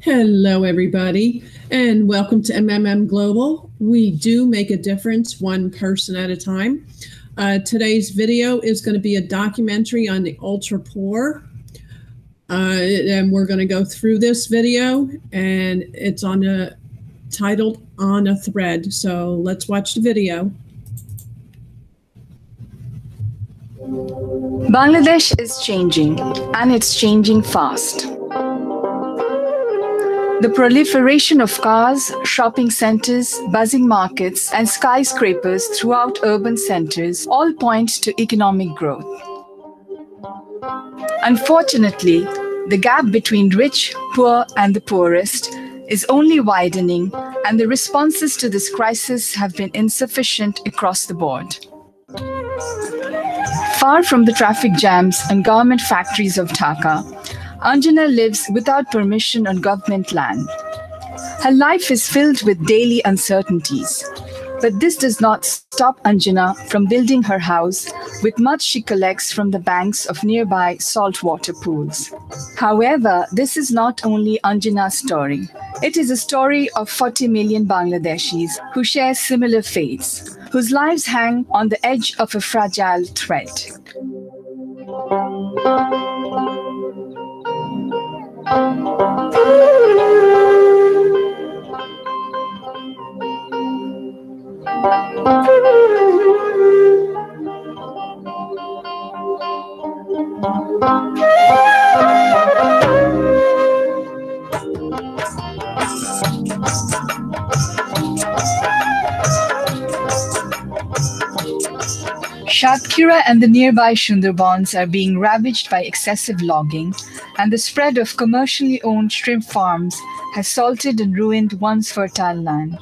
Hello, everybody, and welcome to MMM Global. We do make a difference one person at a time. Today's video is going to be a documentary on the ultra poor. And we're going to go through this video, and it's titled On a Thread. So let's watch the video. Bangladesh is changing, and it's changing fast. The proliferation of cars, shopping centers, buzzing markets, and skyscrapers throughout urban centers all point to economic growth. Unfortunately, the gap between rich, poor, and the poorest is only widening, and the responses to this crisis have been insufficient across the board. Far from the traffic jams and garment factories of Dhaka, Anjana lives without permission on government land. Her life is filled with daily uncertainties. But this does not stop Anjana from building her house with mud she collects from the banks of nearby saltwater pools. However, this is not only Anjana's story. It is a story of 40 million Bangladeshis who share similar fates, whose lives hang on the edge of a fragile thread. Satkhira and the nearby Sundarbans are being ravaged by excessive logging, and the spread of commercially owned shrimp farms has salted and ruined once fertile land.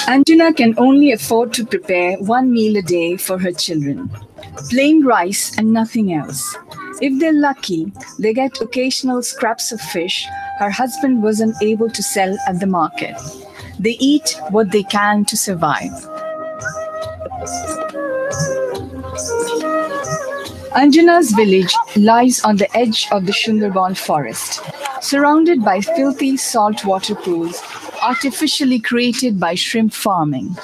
Anjana can only afford to prepare one meal a day for her children, plain rice and nothing else. If they're lucky, they get occasional scraps of fish her husband wasn't able to sell at the market. They eat what they can to survive. Anjana's village lies on the edge of the Sundarban forest, surrounded by filthy saltwater pools artificially created by shrimp farming.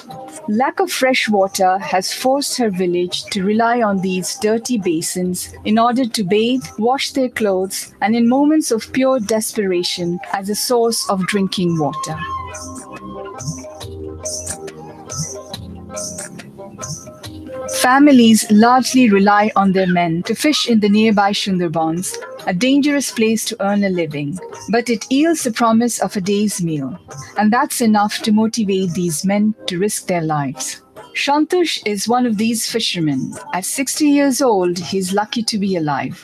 Lack of fresh water has forced her village to rely on these dirty basins in order to bathe, wash their clothes, and in moments of pure desperation as a source of drinking water. Families largely rely on their men to fish in the nearby Sundarbans, a dangerous place to earn a living, but it yields the promise of a day's meal, and that's enough to motivate these men to risk their lives. Shantush is one of these fishermen. At 60 years old, he's lucky to be alive.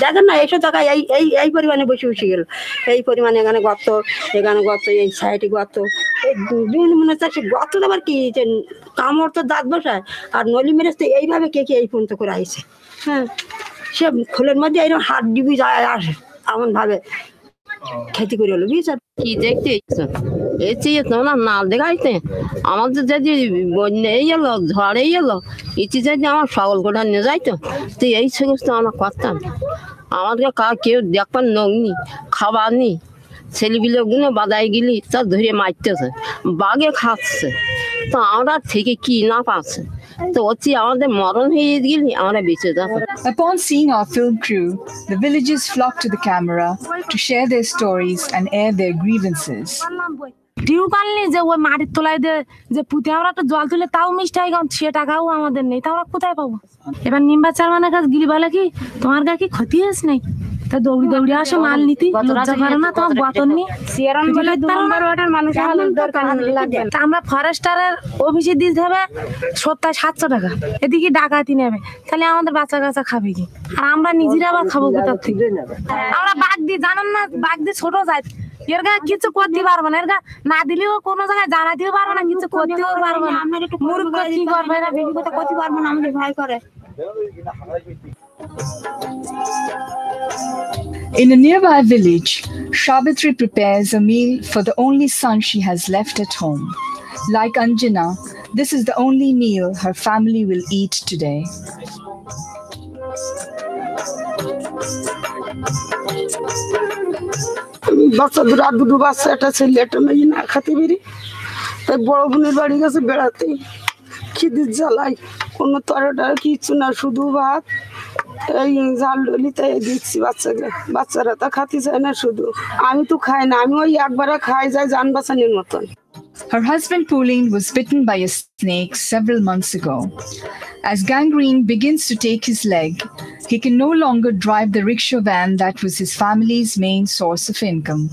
দেখেন না এইসব জায়গায় এই পরিমাণে বসে বসে গেল, এই পরিমাণে এখানে গর্ত, এখানে গর্ত, এই সাইডে গর্ত, এই বিভিন্ন মনে হচ্ছে গর্ত আবার কি কামড় তো দাঁত বসায়, আর নলি মেরেজ তো এইভাবে কে কে এই পর্যন্ত করে আইছে। হ্যাঁ, সে ফুলের মধ্যে এইরকম হাত ডিবি যায় আসে এমন ভাবে খেতে করে হলো, বুঝছেন কি দেখতে এই চেয়ে তোমরা না দেখাইতে আমাদের যদি বন্যাই এলো, ঝড়েই এলো, ইতি যদি আমার সকল গোটা নিয়ে যাইতো, তো এই সমস্ত আমরা করতাম। আমাদেরকে কেউ দেখবার নগ্নি, খাবার নি, ছেলেগুলো গুলো বাদায় গেলি তা ধরে মারতেছে, বাঘে খাচ্ছে, তো আমরা থেকে কি না পাচ্ছে। Upon seeing our film crew, the villagers flock to the camera to share their stories and air their grievances. Tube well নেই যে ওই মাটির তলায় যে পুঁতে আমরা একটা জল তুলে তাও মিষ্টি হয়, সে টাকাও আমাদের নেই, তা আমরা কোথায় পাবো? এবার নিম্বা চারমানের কাছে গিলি বলে কি তোমার গায়ে কি ক্ষতি হয়েছে নাই, তা দৌড়ি দৌড়ি আসো মাল নিতে, লজ্জা করে না তোমার বতন নি। আমরা ফরেস্টারের অফিসে দিতে হবে সপ্তাহে 700 টাকা, এদিকে ডাকাতি নেবে, তাহলে আমাদের বাচ্চা কাচ্চা খাবে কি? আর আমরা নিজেরা আবার খাবো কোথার থেকে? আমরা বাঘ দিই, জানান না বাঘ দিয়ে ছোট যায়, এর গা কিছু করতে পারবো না, এর গা না দিলেও কোনো জায়গায় জানাতেও পারবো না, কিছু করতেও পারবো না। মূর্খ কি করবে না, বেবি কথা করতে পারবো না, আমাদের ভয় করে। In a nearby village, Savitri prepares a meal for the only son she has left at home. Like Anjana, this is the only meal her family will eat today. বাচ্চা দুটো বাচ্চা একটা ছেলে একটা মেয়ে না খেতে বেরি তাই বড় বোনের বাড়ি গেছে বেড়াতে খিদের জ্বালাই কোনো তরকারি কিছু না শুধু ভাত এই ঝাল ডলি তাই দিচ্ছি বাচ্চাকে বাচ্চারা তা খেতে চায় না শুধু আমি তো খাই না আমি ওই একবারে খাই যাই জান বাঁচানোর মতন Her husband Pauline was bitten by a snake several months ago. As gangrene begins to take his leg, he can no longer drive the rickshaw van that was his family's main source of income.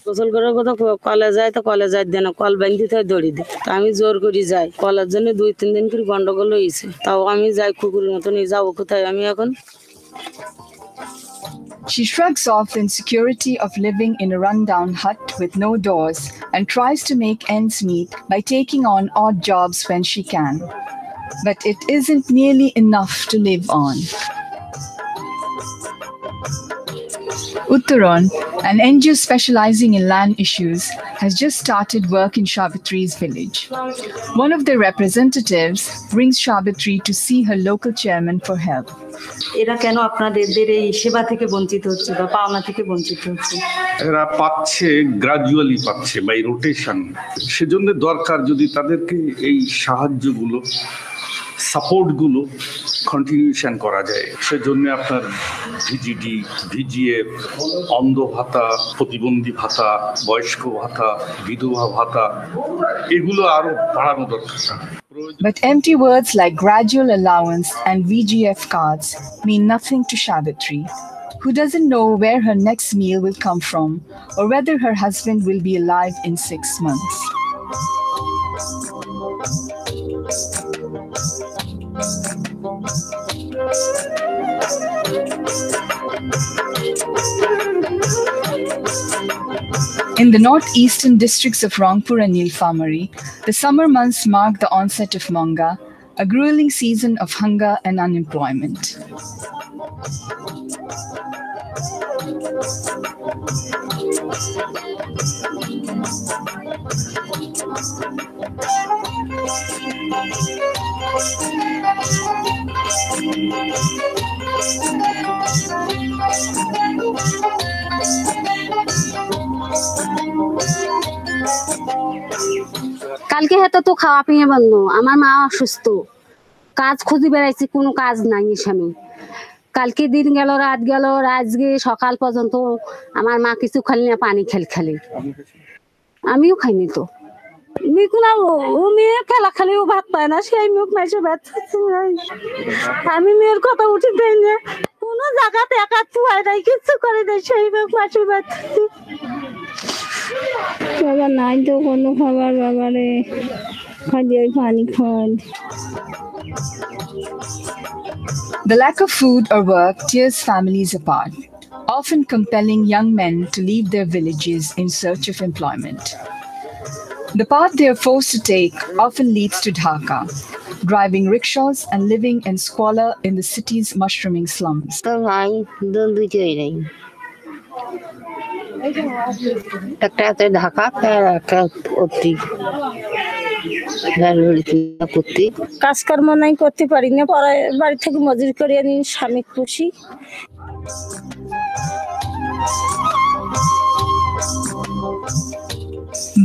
গোসল করার কথা কলে যায় তো কলে যায় দেয় না কল বাঁধতে থাকে দড়ি দিয়ে আমি জোর করে যাই কলের জন্য 2-3 দিন করে গন্ডগোল হয়েছে তাও আমি যাই কুকুরের মতন যাবো কোথায় আমি এখন She shrugs off the insecurity of living in a rundown hut with no doors and tries to make ends meet by taking on odd jobs when she can. But it isn't nearly enough to live on. Uttaran, an NGO specializing in land issues, has just started work in Savitri's village. One of their representatives brings Savitri to see her local chairman for help. এরা কেন আপনাদের এই সেবা থেকে বঞ্চিত হচ্ছে বা পাওনা থেকে বঞ্চিত হচ্ছে এরা পাচ্ছে গ্রাজুয়ালি পাচ্ছে বাই রোটেশন সেজন্য দরকার যদি তাদেরকে এই সাহায্যগুলো সাপোর্টগুলো কন্টিনিউশন করা যায় সেজন্য আপনার ভিজিডি ভিজিএফ অন্ধ ভাতা প্রতিবন্ধী ভাতা বয়স্ক ভাতা বিধবা ভাতা এগুলো আরো বাড়ানো দরকার But empty words like gradual allowance and VGF cards mean nothing to Savitri, who doesn't know where her next meal will come from or whether her husband will be alive in 6 months. In the northeastern districts of Rangpur and Nilphamari, the summer months mark the onset of Manga, a grueling season of hunger and unemployment. কালকে হেতো তো খাওয়া পিয়ে বন্ধ আমার মা অসুস্থ কাজ খুঁজে বেড়াইছি কোনো কাজ নাই স্বামী কালকে দিন গেল রাত গেল আজকে সকাল পর্যন্ত আমার মা কিছু খালি না পানি খেলে আমিও খাইনি তো ও মেয়ে খেলা খালি ও ভাত পায় না সেই মুখ মাসে ভাত আমি মেয়ের কথা উঠে দেয় না কোনো জায়গাতে একা চুয়াই দেয় কিছু করে দেয় সেই মুখ মাসে ভাত বাবা নাই তো কোনো খাবার বাবারে খালি ওই পানি খাওয়ান The lack of food or work tears families apart, often compelling young men to leave their villages in search of employment. The path they are forced to take often leads to Dhaka, driving rickshaws and living in squalor in the city's mushrooming slums. কাজকর্ম নাই করতে পারি না বাড়ি থেকে মজুরি করে আনি স্বামী খুশি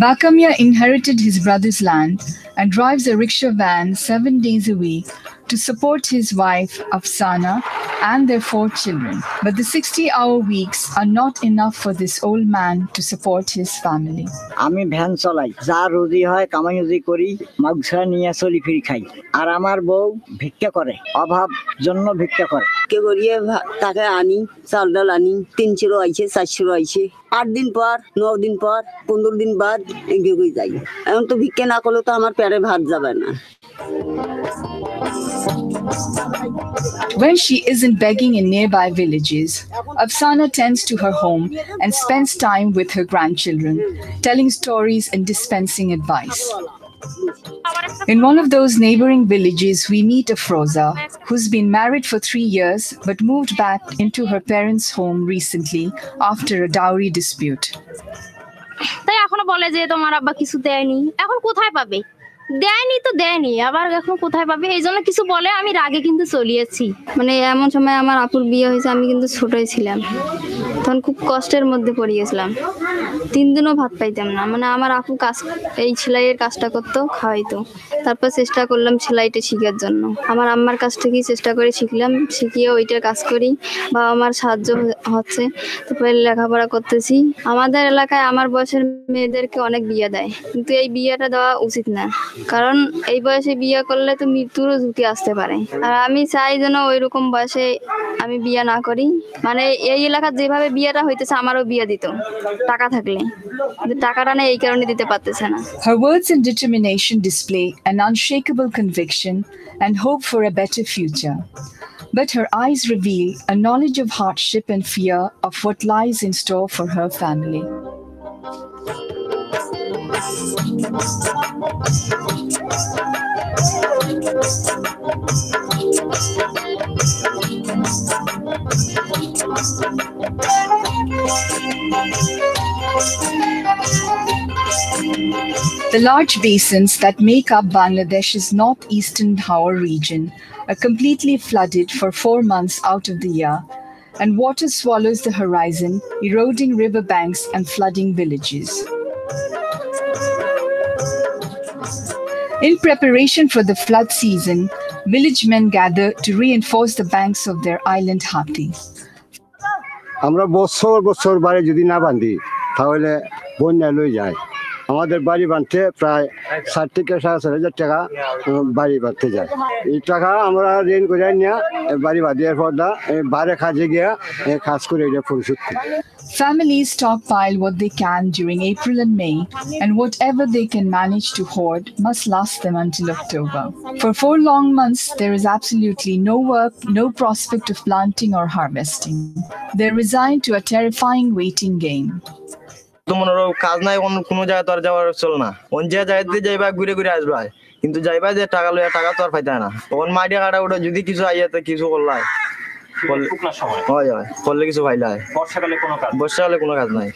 Bakamya inherited his brother's land and drives a rickshaw van 7 days a week to support his wife, Afsana, and their 4 children. But the 60-hour weeks are not enough for this old man to support his family. আমি van চালাই যা রুজি হয় কামাই করি মাগছা নিয়ে চলি ফিরি খাই আর আমার বউ ভিক্ষা করে অভাব জন্য ভিক্ষা করে কে করিয়ে তাকে আনি চাল ডাল আনি 300 আইছে 400 আইছে 8 দিন পর 9 দিন পর 15 দিন বাদ এগিয়ে গই যাই এখন তো ভিক্ষা না করলে তো আমার পেটে ভাত যাবে না When she isn't begging in nearby villages, Afsana tends to her home and spends time with her grandchildren, telling stories and dispensing advice. In one of those neighboring villages, we meet Afroza, who's been married for 3 years but moved back into her parents' home recently after a dowry dispute. তাই এখনো বলে যে তোমার আব্বা কিছু দেয়নি, এখন কোথায় পাবে? দেয়নি তো দেয়নি, আবার এখন কোথায় পাবে? এই জন্য কিছু বলে আমি রাগে কিন্তু চলিয়েছি। মানে এমন সময় আমার আপুর বিয়ে হয়েছে, আমি কিন্তু ছোটই ছিলাম, তখন খুব কষ্টের মধ্যে পড়ে গেছিলাম। 3 দিনও ভাত পাইতাম না। মানে আমার আপু কাজ, এই সেলাইয়ের কাজটা করতো, খাওয়াইতো। তারপর চেষ্টা করলাম সেলাইটা শেখার জন্য। আমার আম্মার কাছ থেকেই চেষ্টা করে শিখলাম, শিখিয়ে ওইটার কাজ করি, বা আমার সাহায্য হচ্ছে। তারপরে লেখাপড়া করতেছি। আমাদের এলাকায় আমার বয়সের মেয়েদেরকে অনেক বিয়ে দেয়, কিন্তু এই বিয়েটা দেওয়া উচিত না, কারণ এই বয়সে বিয়ে করলে তো মৃত্যুরও ঝুঁকি আসতে পারে। আর আমি চাই যেন ওই রকম বয়সে আমি বিয়ে না করি। মানে এই এলাকার যেভাবে বিয়েটা হইতেছে, আমারও বিয়ে দিত টাকা থাকলে, কিন্তু টাকাটা নেই, এই কারণে দিতে পারতেছে না। Her words and determination display an unshakable conviction and hope for a better future. But her eyes reveal a knowledge of hardship and fear of what lies in store for her family. The large basins that make up Bangladesh's northeastern Howrah region are completely flooded for 4 months out of the year, and water swallows the horizon, eroding riverbanks and flooding villages. In preparation for the flood season, village men gather to reinforce the banks of their island Hati. আমরা বছর বাড়ি যদি না বাঁধি তাহলে বন্যা লয়ে যায়। আমাদের বাড়ি বাঁধতে প্রায় 60 থেকে 4,500 টাকা বাড়ি বাঁধতে যায়। এই টাকা আমরা ঋণ করে নিয়ে বাড়ি বাঁধিয়ে পর বাইরে কাজে গিয়ে কাজ করে এটা পরিশোধ করি। Families stockpile what they can during April and May, and whatever they can manage to hoard must last them until October. For 4 long months, there is absolutely no work, no prospect of planting or harvesting. They're resigned to a terrifying waiting game. তোমার কাজ নাই, কোনো জায়গায় তো আর যাওয়ার চল না। কোন জায়গায় যাইবা ঘুরে ঘুরে আসবা, কিন্তু যাইবা যে টাকা লইয়া টাকা তো আর পাইতা না। তখন মাইডিয়া কাটা ওটা যদি কিছু আইয়াতে কিছু করলাই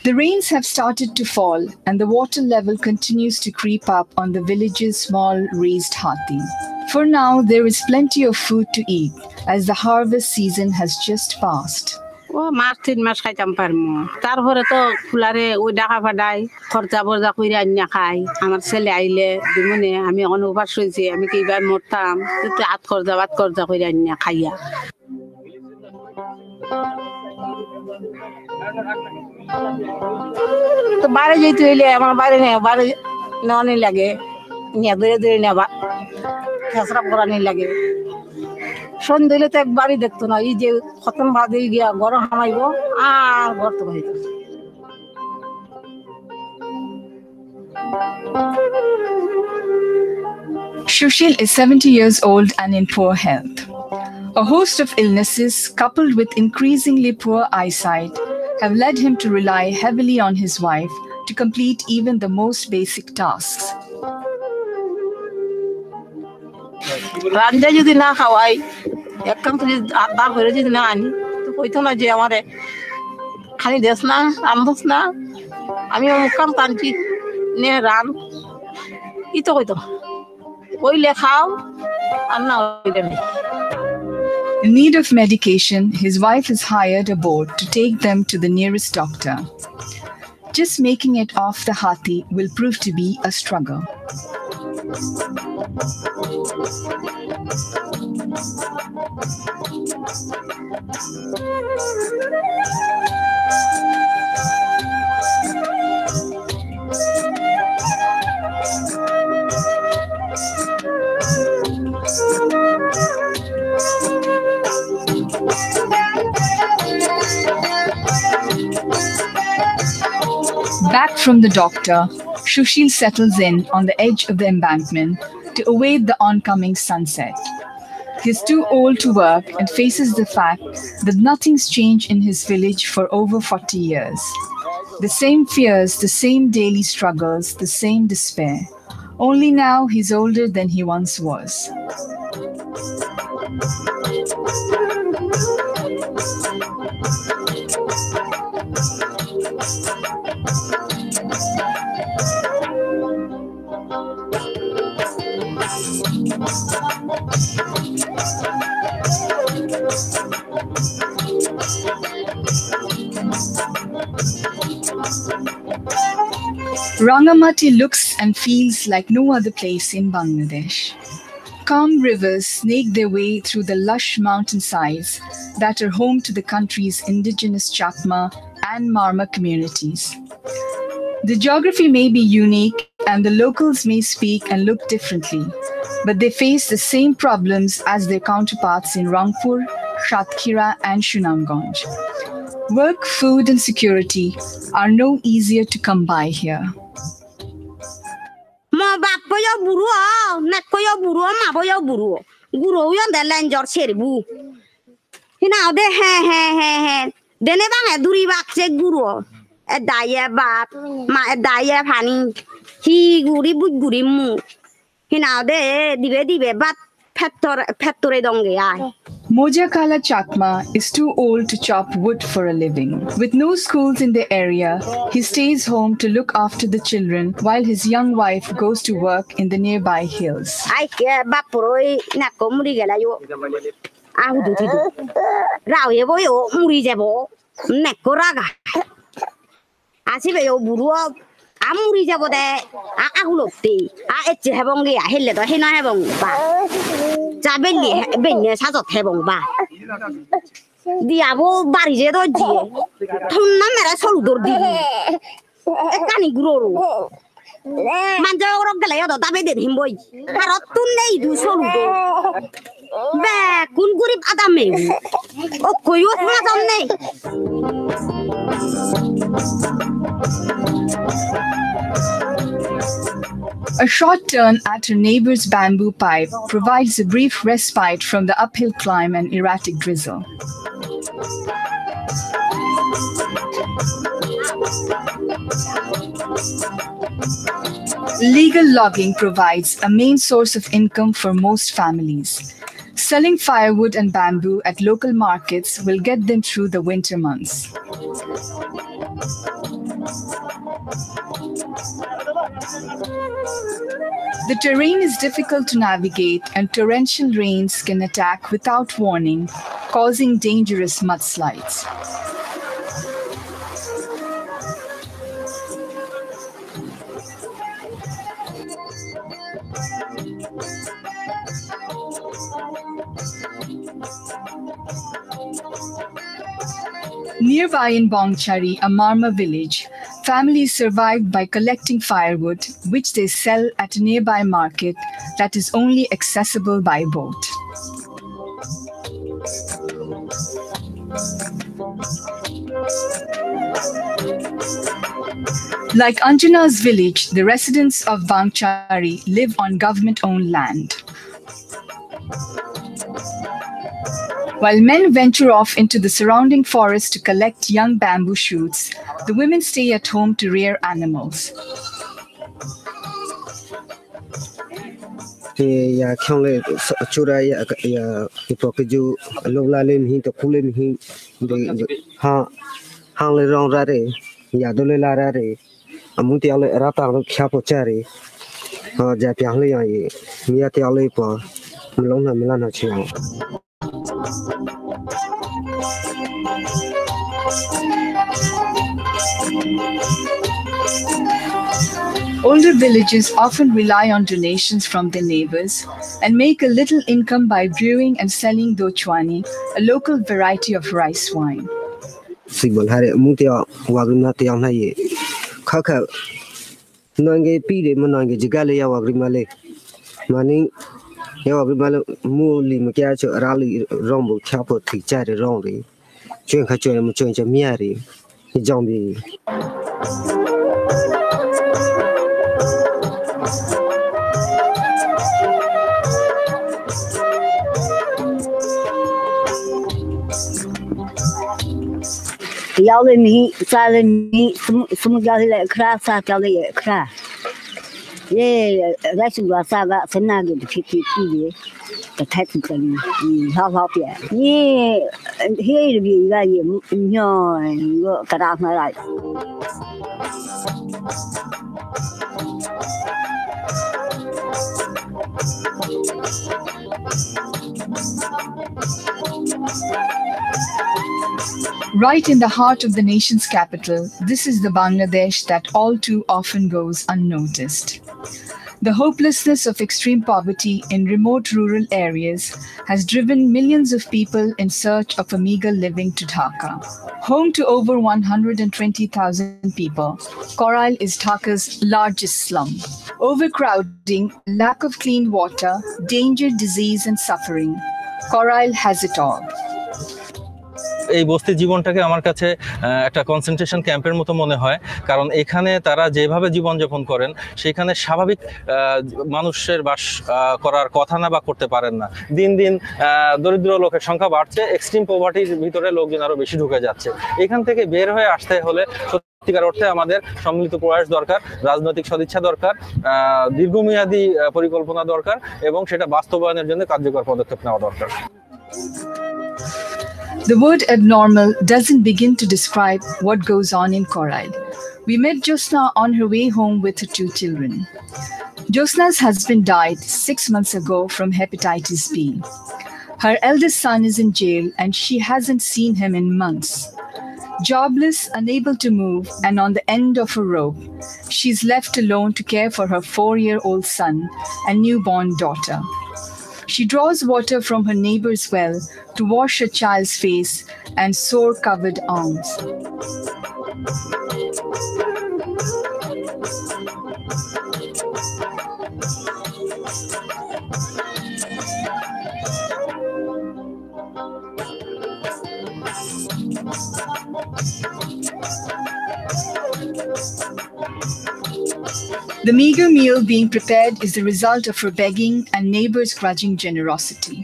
The rains have started to fall, and the water level continues to creep up on the village's small raised hati. For now, there is plenty of food to eat, as the harvest season has just passed. ও মাস 3 মাস খাইতাম পারমু, তারপরে তো ফুলারে ওই ডাকা ফাডাই খরচা বরজা কইরা আনিয়া খাই। আমার ছেলে আইলে দিমনে আমি অনুবাস হইছি, আমি কিবার মরতাম, তো হাত খরচা কইরা আনিয়া খাইয়া। তো বাইরে যেতে হইলে আমার বাইরে নেওয়ানি লাগে, নিয়ে ধরে নেবা খেসরা করানি লাগে। সন্ধ্যে হইলে তো একবারই দেখতো না, এই যে খতম বাদে গিয়া গরম হামাইব আর ঘর তো বাড়িতে। Sushil is 70 years old and in poor health. A host of illnesses, coupled with increasingly poor eyesight, have led him to rely heavily on his wife to complete even the most basic tasks. রান্না যদি না খাওয়াই, এক কাম যদি আদা করে যদি না আনি, তো কইতো না যে আমারে খালি দেশ না রান্ধস না, আমি অমুক কাম টানছি নে রান, ই তো কইতো কইলে খাও আর না হইলে নেই। In need of medication, his wife has hired a boat to take them to the nearest doctor. Just making it off the hati will prove to be a struggle. Back from the doctor, Sushil settles in on the edge of the embankment to await the oncoming sunset. He's too old to work and faces the fact that nothing's changed in his village for over 40 years. The same fears, the same daily struggles, the same despair. Only now he's older than he once was. Rangamati looks and feels like no other place in Bangladesh. Calm rivers snake their way through the lush mountainsides that are home to the country's indigenous Chakma and Marma communities. The geography may be unique and the locals may speak and look differently, but they face the same problems as their counterparts in Rangpur, Satkhira and Sunamganj. Work, food and security are no easier to come by here. Ma bapoyo buru nakoyo buru ma boyo buru guru yon de lanjor serbu hina de he dene bang duri bak se guru edaya bak ma edaya pani hi guri bu guri mu hina de dibe bat pettore donge ai. Mojakala Chakma is too old to chop wood for a living. With no schools in the area, he stays home to look after the children while his young wife goes to work in the nearby hills. Ai ke bapuroi nako muri gela yo ahudu tidu rao ye boyo muri jebo neko raga asibe yo buru amuri jabo de ahulopti etche hebonge ya helle do hina hebong ba jabelli benye saso hebong ba diabo bari je do ji thonna mera soludor di ekani groro manja oro gele yo do tabe de himboi karotun nei du soludo be kun gurib adame o koyo ma jamne. A short turn at her neighbor's bamboo pipe provides a brief respite from the uphill climb and erratic drizzle. Legal logging provides a main source of income for most families. Selling firewood and bamboo at local markets will get them through the winter months. The terrain is difficult to navigate and torrential rains can attack without warning, causing dangerous mudslides. Nearby in Bongchari, a Marma village, families survived by collecting firewood, which they sell at a nearby market that is only accessible by boat. Like Anjana's village, the residents of Bongchari live on government-owned land. While men venture off into the surrounding forest to collect young bamboo shoots, the women stay at home to rear animals. Older villages often rely on donations from their neighbors and make a little income by brewing and selling dochwani, a local variety of rice wine. 예, 라이스가 싸가 선나게 피피피게 타이틀이 하하피야. 예, 헤이르비 이가이 뇨 이거 가라마라. Right in the heart of the nation's capital, this is the Bangladesh that all too often goes unnoticed. The hopelessness of extreme poverty in remote rural areas has driven millions of people in search of a meager living to Dhaka. Home to over 120,000 people, Korail is Dhaka's largest slum. Overcrowding, lack of clean water, danger, disease, and suffering. Korail has it all. এই বস্তি জীবনটাকে আমার কাছে একটা concentration ক্যাম্পের মতো মনে হয়, কারণ এখানে তারা যেভাবে জীবনযাপন করেন সেখানে স্বাভাবিক মানুষের বাস করার কথা না বা করতে পারেন না। দিন দিন দরিদ্র লোকের সংখ্যা বাড়ছে, এক্সট্রিম পভার্টির ভিতরে লোকজন আরো বেশি ঢুকে যাচ্ছে। এখান থেকে বের হয়ে আসতে হলে সত্যিকার অর্থে আমাদের সম্মিলিত প্রয়াস দরকার, রাজনৈতিক সদিচ্ছা দরকার, দীর্ঘমেয়াদী পরিকল্পনা দরকার এবং সেটা বাস্তবায়নের জন্য কার্যকর পদক্ষেপ নেওয়া দরকার। The word abnormal doesn't begin to describe what goes on in Korail. We met Josna on her way home with her 2 children. Josna's husband died 6 months ago from hepatitis B. Her eldest son is in jail and she hasn't seen him in months. Jobless, unable to move, and on the end of a rope, she's left alone to care for her 4-year-old son and newborn daughter. She draws water from her neighbor's well to wash her child's face and sore-covered arms. The meager meal being prepared is the result of her begging and neighbors' grudging generosity.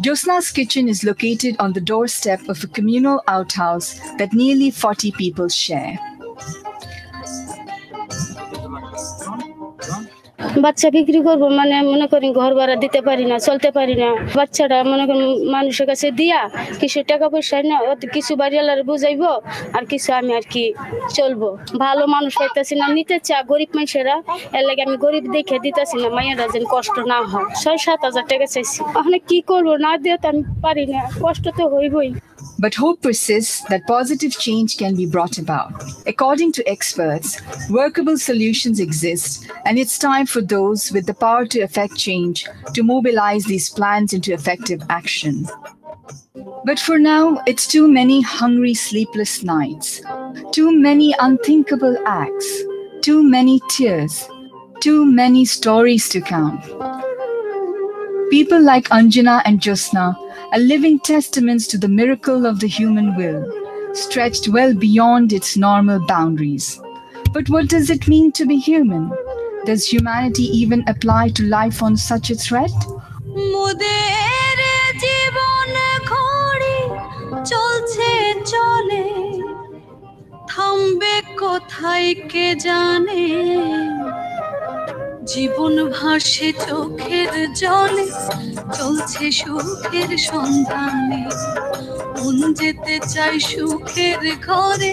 Josna's kitchen is located on the doorstep of a communal outhouse that nearly 40 people share. বাচ্চা বিক্রি করব মানে মনে করি ঘর ভাড়া দিতে পারি না, চলতে পারি না। বাচ্চাটা মনে করি মানুষের কাছে দিয়া কিছু টাকা পয়সা না কিছু বাড়িওয়ালার বুঝাইবো আর কিছু আমি আর কি চলবো। ভালো মানুষ পাইতেছি না, নিতে চা গরিব মানুষেরা, এর লাগে আমি গরিব দেখে দিতেছি না, মায়েরা যেন কষ্ট না হয়। 6-7 হাজার টাকা চাইছি, ওখানে কি করবো, না দিয়ে তো আমি পারি না, কষ্ট তো হইবই। But hope persists that positive change can be brought about. According to experts, workable solutions exist, and it's time for those with the power to effect change to mobilize these plans into effective action. But for now, it's too many hungry, sleepless nights, too many unthinkable acts, too many tears, too many stories to count. People like Anjana and Josna are living testaments to the miracle of the human will, stretched well beyond its normal boundaries. But what does it mean to be human? Does humanity even apply to life on such a threat? জীবন ভাসে চোখের জলে, চলছে সুখের সন্ধানে, মন যেতে চাই সুখের ঘরে,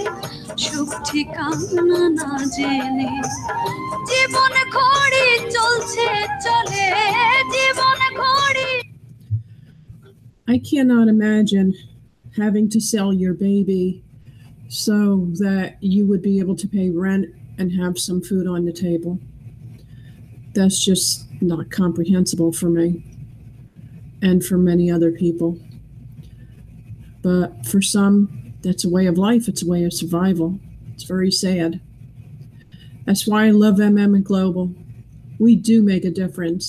সুখ ঠিকানা না জেনে। জীবন ঘড়ি চলছে চলে, জীবন ঘড়ি। I cannot imagine having to sell your baby so that you would be able to pay rent and have some food on the table. That's just not comprehensible for me and for many other people. But for some, that's a way of life. It's a way of survival. It's very sad. That's why I love MMMGlobal. We do make a difference,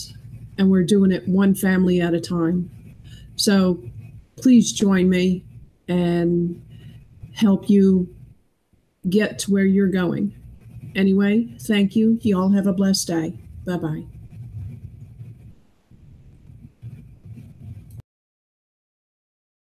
and we're doing it one family at a time. So please join me and help you get to where you're going. Anyway, thank you. You all have a blessed day. Bye-bye.